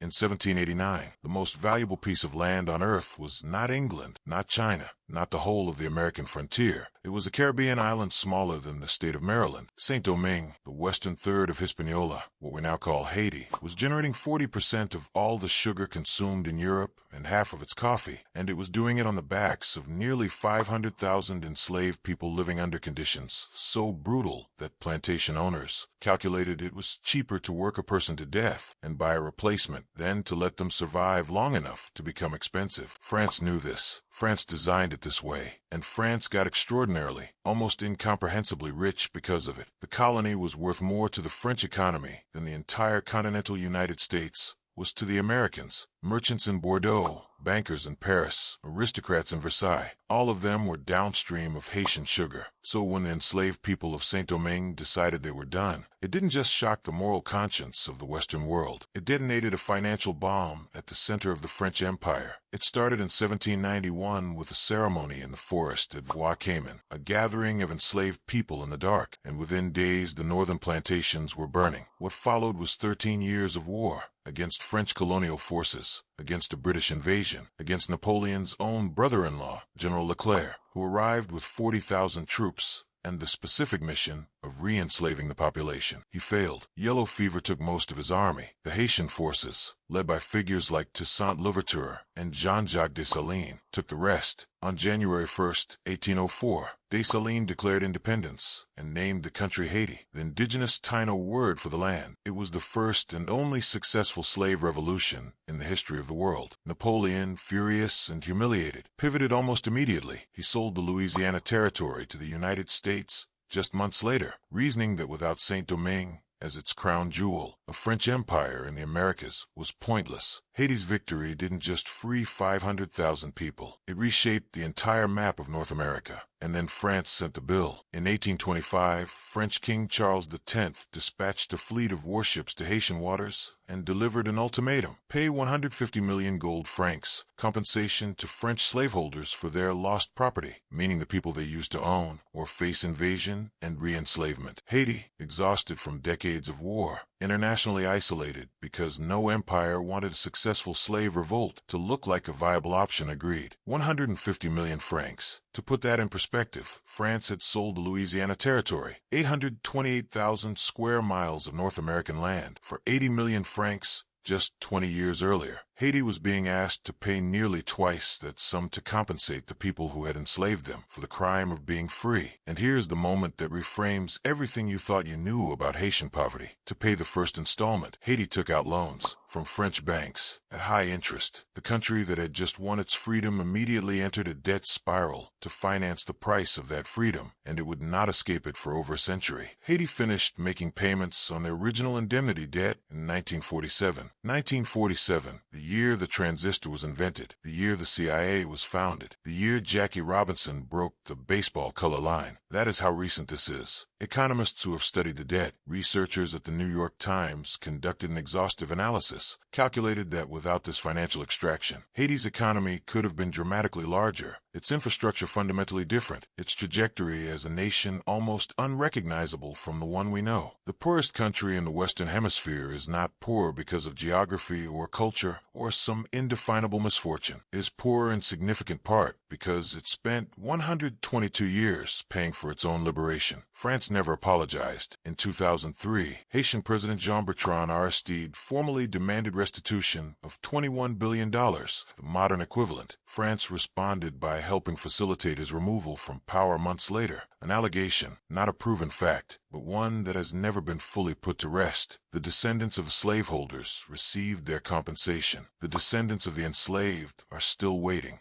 In 1789, the most valuable piece of land on earth was not England, not China, not the whole of the American frontier. It was a Caribbean island smaller than the state of Maryland. Saint Domingue, the western third of Hispaniola, what we now call Haiti, was generating 40% of all the sugar consumed in Europe and half of its coffee, and it was doing it on the backs of nearly 500,000 enslaved people living under conditions so brutal that plantation owners calculated it was cheaper to work a person to death and buy a replacement than to let them survive long enough to become expensive. France knew this. France designed it this way, and France got extraordinarily, almost incomprehensibly rich because of it. The colony was worth more to the French economy than the entire continental United States was to the Americans. Merchants in Bordeaux, bankers in Paris, aristocrats in Versailles, all of them were downstream of Haitian sugar. So when the enslaved people of Saint-Domingue decided they were done, it didn't just shock the moral conscience of the Western world. It detonated a financial bomb at the center of the French Empire. It started in 1791 with a ceremony in the forest at Bois Cayman, a gathering of enslaved people in the dark, and within days the northern plantations were burning. What followed was 13 years of war against French colonial forces, against a British invasion, against Napoleon's own brother-in-law, General Leclerc, who arrived with 40,000 troops and the specific mission of re-enslaving the population. He failed. Yellow fever took most of his army. The Haitian forces, led by figures like Toussaint Louverture and Jean-Jacques Dessalines, took the rest. On January 1st, 1804, Dessalines declared independence and named the country Haiti, the indigenous Taino word for the land. It was the first and only successful slave revolution in the history of the world. Napoleon, furious and humiliated, pivoted almost immediately. He sold the Louisiana Territory to the United States just months later, reasoning that without Saint-Domingue as its crown jewel, a French empire in the Americas was pointless. Haiti's victory didn't just free 500,000 people. It reshaped the entire map of North America. And then France sent the bill. In 1825, French King Charles X dispatched a fleet of warships to Haitian waters and delivered an ultimatum: pay 150 million gold francs, compensation to French slaveholders for their lost property, meaning the people they used to own, or face invasion and re-enslavement. Haiti, exhausted from decades of war, internationally isolated because no empire wanted a successful slave revolt to look like a viable option, agreed. 150 million francs. To put that in perspective, France had sold the Louisiana Territory, 828,000 square miles of North American land, for 80 million francs just 20 years earlier. Haiti was being asked to pay nearly twice that sum to compensate the people who had enslaved them for the crime of being free. And here's the moment that reframes everything you thought you knew about Haitian poverty. To pay the first installment, Haiti took out loans from French banks at high interest. The country that had just won its freedom immediately entered a debt spiral to finance the price of that freedom, and it would not escape it for over a century. Haiti finished making payments on their original indemnity debt in 1947. 1947, the year the transistor was invented, the year the CIA was founded, the year Jackie Robinson broke the baseball color line. That is how recent this is. Economists who have studied the debt, researchers at the New York Times conducted an exhaustive analysis, calculated that without this financial extraction, Haiti's economy could have been dramatically larger, its infrastructure fundamentally different, its trajectory as a nation almost unrecognizable from the one we know. The poorest country in the Western Hemisphere is not poor because of geography or culture or some indefinable misfortune. It is poor in significant part because it spent 122 years paying for its own liberation. France never apologized. In 2003, Haitian President Jean-Bertrand Aristide formally demanded restitution of $21 billion, the modern equivalent. France responded by helping facilitate his removal from power months later, an allegation, not a proven fact, but one that has never been fully put to rest. The descendants of the slaveholders received their compensation. The descendants of the enslaved are still waiting.